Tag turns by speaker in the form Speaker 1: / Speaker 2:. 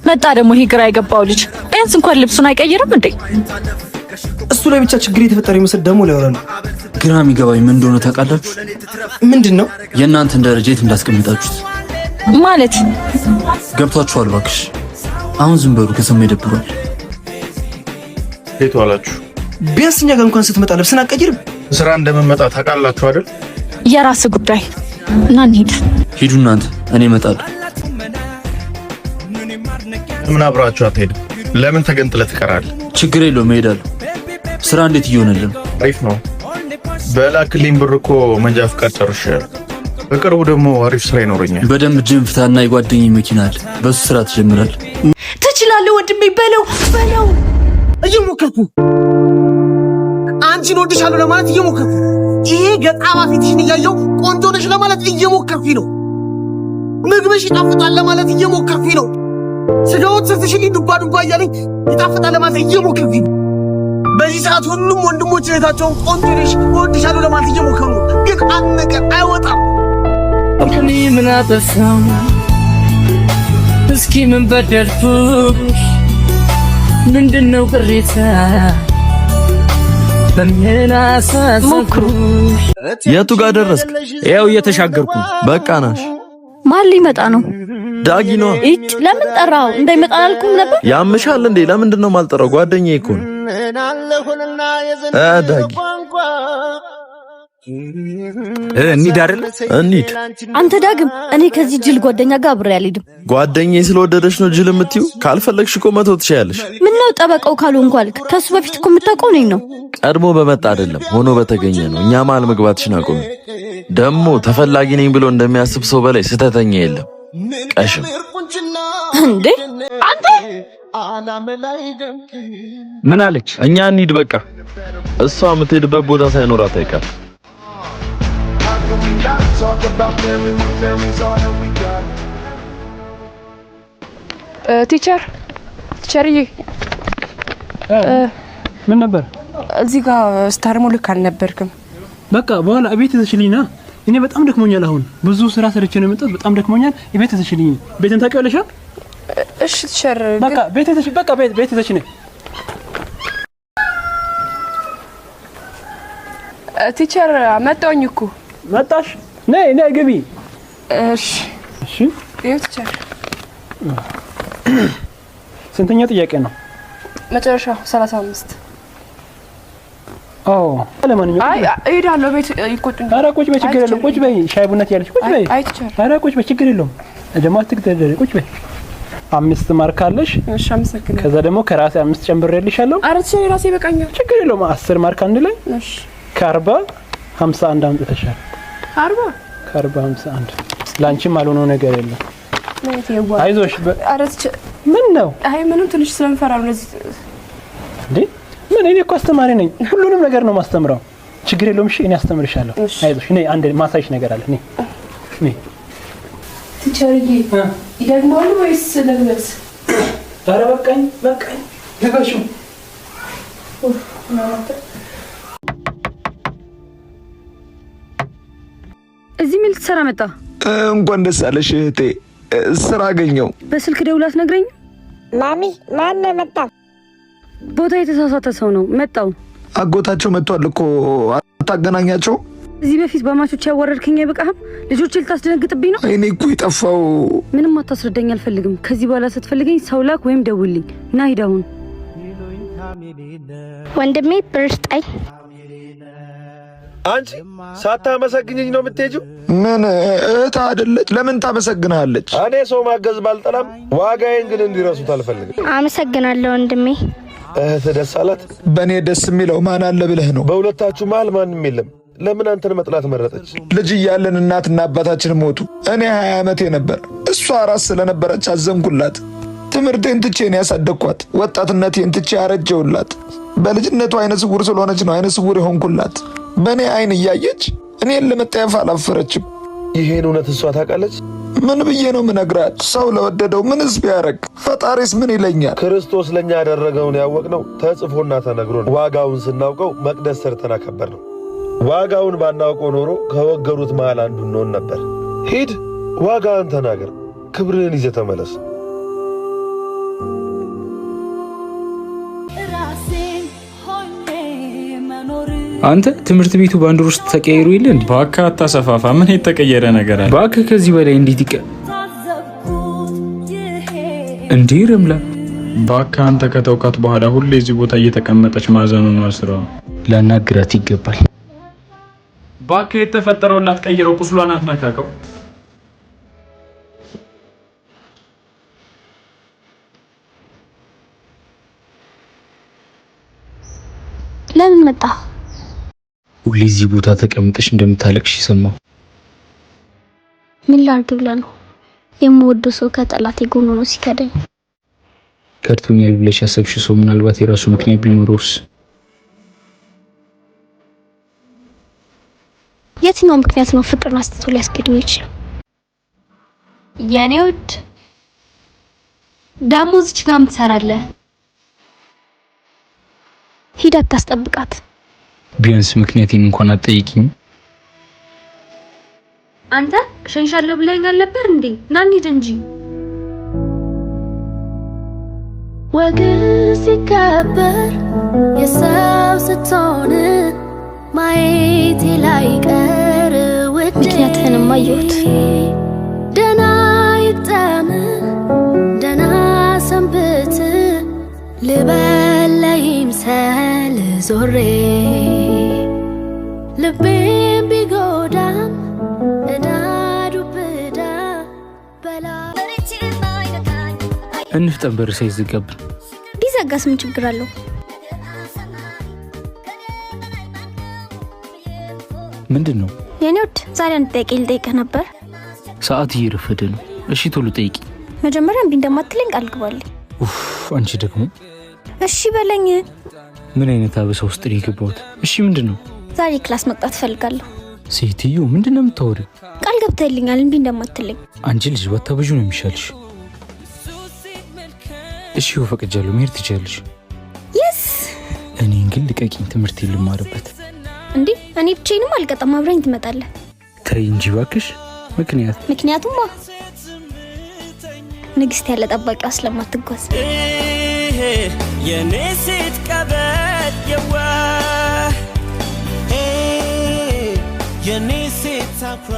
Speaker 1: መጣ ደግሞ ይሄ ግራ የገባው ልጅ ቢያንስ እንኳን ልብሱን አይቀይርም እንዴ?
Speaker 2: እሱ ላይ ብቻ ችግር የተፈጠረ ይመስል ደግሞ ሊያወራ ነው።
Speaker 3: ግራ የሚገባኝ ምን እንደሆነ ታውቃላችሁ?
Speaker 2: ምንድነው?
Speaker 3: የእናንተን ደረጃ የት እንዳስቀምጣችሁት
Speaker 1: ማለት
Speaker 3: ገብቷችኋል? እባክሽ አሁን ዝም በሉ፣ ከሰማይ ይደብሯል።
Speaker 4: የት ዋላችሁ?
Speaker 2: ቢያንስ እኛ ጋር እንኳን ስትመጣ ልብስን አትቀይርም።
Speaker 4: ስራ እንደምመጣ ታውቃላችሁ አይደል?
Speaker 1: የራስ ጉዳይ እና እንሂድ።
Speaker 3: ሂዱ እናንተ፣ እኔ እመጣለሁ።
Speaker 4: ምን አብራችሁ አትሄድም? ለምን ተገንጥለህ ትቀራለህ?
Speaker 3: ችግር የለውም እሄዳለሁ። ስራ እንዴት እየሆነልን?
Speaker 4: አሪፍ ነው። በላክልኝ ብር እኮ መንጃ ፍቃድ ጨርሻለሁ። በቅርቡ ደግሞ አሪፍ ስራ ይኖረኛል።
Speaker 3: በደንብ ጅም ፍታና የጓደኛዬ መኪና አለ፣ በሱ ስራ ትጀምራለህ።
Speaker 5: ትችላለህ ወንድሜ፣ በለው።
Speaker 2: እየሞከርኩ
Speaker 5: አንቺን ወድሻለሁ ለማለት እየሞከርኩ፣ ይሄ ገጣባ ፊትሽን እያየው ቆንጆ ነሽ ለማለት እየሞከርኩኝ ነው። ምግብሽ ይጣፍጣል ለማለት እየሞከርኩኝ ነው። ስጋዎት ስትሽልኝ ዱባ እያለኝ ይጣፍጣል ለማለት እየሞከርኩኝ ነው። በዚህ ሰዓት ሁሉም ወንድሞች እህታቸውን ቆንጆ ነሽ ወድሻለሁ ለማለት እየሞከሩ ነው። ግን አንድ ነገር አይወጣም።
Speaker 6: እኔ ምን አጠፋሁ? እስኪ ምን በደልኩሽ? ምንድነው ቅሬታ? በምን አሳዘንኩሽ?
Speaker 7: የቱ ጋር ደረስክ?
Speaker 3: ያው እየተሻገርኩ።
Speaker 7: በቃ ናሽ።
Speaker 1: ማን ሊመጣ ነው?
Speaker 7: ዳጊ ነው።
Speaker 1: እጭ ለምን ጠራው? እንዳይመጣ አላልኩም ነበር?
Speaker 7: ያምሻል እንዴ? ለምንድን ነው የማልጠራው? ጓደኛዬ እኮ ነው። ዳጊ
Speaker 3: እንሂድ አይደል?
Speaker 7: እንሂድ።
Speaker 1: አንተ ዳግም፣ እኔ ከዚህ ጅል ጓደኛ ጋር አብሬ አልሄድም።
Speaker 7: ጓደኛዬ ስለወደደሽ ነው ጅል የምትይው? ካልፈለግሽ እኮ መተው ትችያለሽ።
Speaker 1: ምን ነው ጠበቃው ካልሆንኩ አልክ? ከሱ በፊት እኮ የምታውቀው ነኝ ነው።
Speaker 7: ቀድሞ በመጣ አይደለም ሆኖ በተገኘ ነው። እኛ መሀል መግባትሽን አቁሚ። ደግሞ ተፈላጊ ነኝ ብሎ እንደሚያስብ ሰው በላይ ስተተኛ የለም። ቀሽም
Speaker 1: እንዴ አንተ
Speaker 7: ምን አለች? እኛ እንሂድ በቃ። እሷ የምትሄድበት ቦታ ሳይኖራት አይቀር።
Speaker 8: ቲቸርዬ
Speaker 9: ምን ነበር?
Speaker 8: እዚህ ጋር ስታርሞ ልክ አልነበርክም።
Speaker 9: በቃ በኋላ ቤት ተሽሊና። እኔ በጣም ደክሞኛል። አሁን ብዙ ስራ ሰርቼ ነው የመጣሁት። በጣም ደክሞኛል። ቤት ተሽሊኝ። ቤትን ታውቂዋለሽ?
Speaker 8: እሺ ቲቸር፣
Speaker 9: በቃ ቤት ተሽሊኝ።
Speaker 8: ቲቸር መጣሁኝ እኮ።
Speaker 9: መጣሽ? ነይ ግቢ።
Speaker 8: እሺ ይኸው ቲቸር።
Speaker 9: ስንተኛ ጥያቄ ነው?
Speaker 8: መጨረሻው 35።
Speaker 9: ለማንኛውም
Speaker 8: እሄዳለሁ። ቤት ይቆጡኝ።
Speaker 9: ኧረ ቁጭ በይ፣ ችግር የለውም። ቁጭ በይ፣ ሻይ ቡና ትያለሽ። ቁጭ በይ።
Speaker 8: አይ ቲቸር፣
Speaker 9: ኧረ ቁጭ በይ፣ ችግር የለውም። ደግሞ አትግደደሪ። ቁጭ በይ። 5 ማርክ አለሽ።
Speaker 8: እሺ አመሰግናለሁ።
Speaker 9: ከዛ ደግሞ ከራሴ 5 ጨምሬልሻለሁ።
Speaker 8: ኧረ ቲቸር ራሴ ይበቃኛል።
Speaker 9: ችግር የለውም። 10 ማርክ አንድ ላይ።
Speaker 8: እሺ
Speaker 9: ከ40 51 አምጥተሻል።
Speaker 8: 40
Speaker 9: 51 ላንቺም አልሆነው ነገር የለም። አይዞሽ።
Speaker 8: ኧረ ቲቸር
Speaker 9: ምን ነው?
Speaker 8: አይ ምንም ትንሽ ስለምፈራ ነው ለዚህ።
Speaker 9: እንዴ ምን? እኔ እኮ አስተማሪ ነኝ። ሁሉንም ነገር ነው ማስተምረው። ችግር የለውም። እሺ እኔ አስተምርሻለሁ። አይዞሽ። ነይ አንድ ማሳይሽ ነገር አለ። ነይ
Speaker 8: ቲቸርዬ። ይደግማሉ ወይስ ለግለጽ?
Speaker 9: ኧረ በቃኝ። ልበሹ።
Speaker 1: እዚህ ምን ልትሰራ መጣ?
Speaker 7: እንኳን ደስ አለሽ እህቴ፣ ስራ አገኘው።
Speaker 1: በስልክ ደውላት ነግረኝ።
Speaker 10: ማሚ ማን መጣ?
Speaker 1: ቦታ የተሳሳተ ሰው ነው መጣው።
Speaker 7: አጎታቸው መጥቷል እኮ። አታገናኛቸው?
Speaker 1: እዚህ በፊት በማቾች ያወረድከኝ አይበቃህም? ልጆች ልታስደነግጥብኝ ነው?
Speaker 7: እኔ እኮ የጠፋው።
Speaker 1: ምንም አታስረዳኝ፣ አልፈልግም። ከዚህ በኋላ ስትፈልገኝ ሰው ላክ ወይም ደውልኝ። ና ሂድ አሁን።
Speaker 10: ወንድሜ ብር ስጠኝ።
Speaker 4: አንቺ ሳታመሰግኝኝ ነው የምትሄጂው?
Speaker 7: ምን እህት አይደለች? ለምን ታመሰግናለች?
Speaker 4: እኔ ሰው ማገዝ ባልጠላም ዋጋዬን ግን እንዲረሱት አልፈልግም።
Speaker 10: አመሰግናለሁ ወንድሜ።
Speaker 4: እህት ደስ አላት?
Speaker 7: በእኔ ደስ የሚለው ማን አለ ብለህ ነው?
Speaker 4: በሁለታችሁ መሀል ማንም የለም። ለምን አንተን መጥላት መረጠች?
Speaker 7: ልጅ እያለን እናትና አባታችን ሞቱ። እኔ 20 ዓመቴ ነበር። እሷ አራስ ስለነበረች አዘንኩላት። ትምህርቴን ትቼ ነው ያሳደግኳት። ወጣትነቴን ትቼ አረጀውላት። በልጅነቱ አይነ ስውር ስለሆነች ነው አይነ ስውር የሆንኩላት። በእኔ አይን እያየች እኔን ለመጠየፍ አላፈረችም።
Speaker 4: ይሄን እውነት እሷ ታውቃለች?
Speaker 7: ምን ብዬ ነው ምነግራት? ሰው ለወደደው ምንስ ቢያረግ ፈጣሪስ ምን ይለኛል?
Speaker 4: ክርስቶስ ለኛ ያደረገውን ያወቅነው ተጽፎና ተነግሮ ነው። ዋጋውን ስናውቀው መቅደስ ሰርተን አከበር ነው። ዋጋውን ባናውቀው ኖሮ ከወገሩት መሃል አንዱ እንሆን ነበር። ሂድ ዋጋን ተናገር፣ ክብርህን ይዘህ ተመለስ።
Speaker 3: አንተ ትምህርት ቤቱ ባንድ ውስጥ ተቀይሩ ይል እንዴ?
Speaker 11: እባክህ አታሰፋፋ። ምን የተቀየረ ነገር አለ?
Speaker 3: እባክህ ከዚህ በላይ እንዴት እንዴ ረምላ
Speaker 11: እባክህ አንተ ከተውካት በኋላ ሁሌ እዚህ ቦታ እየተቀመጠች ማዘኑ ነው ስራው።
Speaker 3: ላናግራት ይገባል።
Speaker 11: እባክህ የተፈጠረውን ላትቀይረው፣ ቁስሏን አትነካከው።
Speaker 10: ለምን መጣ?
Speaker 3: ሁሌ እዚህ ቦታ ተቀምጠሽ እንደምታለቅሽ ሰማሁ።
Speaker 10: ምን ላድርግ ብለህ ነው? የምወደው ሰው ከጠላቴ ጎን ሆኖ ሲከዳኝ።
Speaker 3: ከድቶኛል ብለሽ ያሰብሽ ሰው ምናልባት የራሱ ምክንያት ቢኖረውስ?
Speaker 10: የትኛው ምክንያት ነው ፍቅርን አስተቶ ሊያስገድኝ ይችላል? የኔ ውድ ደሞ እዚች ጋር ትሰራለህ? ሂድ አታስጠብቃት።
Speaker 3: ቢያንስ ምክንያቴን እንኳን አትጠይቂኝ።
Speaker 10: አንተ ሸንሻለሁ ብለኸኛል ነበር እንዴ? ና እንሂድ እንጂ። ወግ ሲከበር የሰው ስትሆን ማየቴ ላይ ቀር ውድ ምክንያትህንም አየሁት። ደህና ይግጠም ደህና ሰንብት ልበል ለይምሰል ዞሬ ልቤም ቢጎዳም እዳዱብዳ በላ
Speaker 3: እንፍጠን። በር ሳይዘጋብን
Speaker 10: ቢዘጋስ ምን ችግር አለው?
Speaker 3: ምንድን ነው?
Speaker 10: የኔ ውድ ዛሬ አንድ ጥያቄ ልጠይቅህ ነበር።
Speaker 3: ሰዓት እየረፈደ ነው። እሺ ቶሎ ጠይቂ።
Speaker 10: መጀመሪያ እምቢ እንደማትለኝ ቃል ግባልኝ።
Speaker 3: ኡፍ አንቺ ደግሞ
Speaker 10: እሺ በለኝ።
Speaker 3: ምን አይነት አበሳ ውስጥ ነው የገባሁት? እሺ ምንድን ነው?
Speaker 10: ዛሬ ክላስ መቅጣት እፈልጋለሁ።
Speaker 3: ሴትዮ ምንድን ነው የምታወሪው?
Speaker 10: ቃል ገብተህልኛል እምቢ እንደማትለኝ።
Speaker 3: አንቺ ልጅ ባታበዡ ነው የሚሻልሽ። እሺ ፈቅጃለሁ፣ መሄድ ትችያለሽ።
Speaker 10: የስ
Speaker 3: እኔን ግን ልቀቂኝ፣ ትምህርት ልማርበት።
Speaker 10: እንዴ እኔ ብቻዬንም አልቀጣም፣ አብረኝ ትመጣለህ።
Speaker 3: ተይ እንጂ እባክሽ።
Speaker 10: ምክንያቱም ንግስት ያለ ጠባቂዋ ስለማትጓዝ
Speaker 6: የኔ ሴት ቀበጥ የዋ የኔ ሴት አኩራ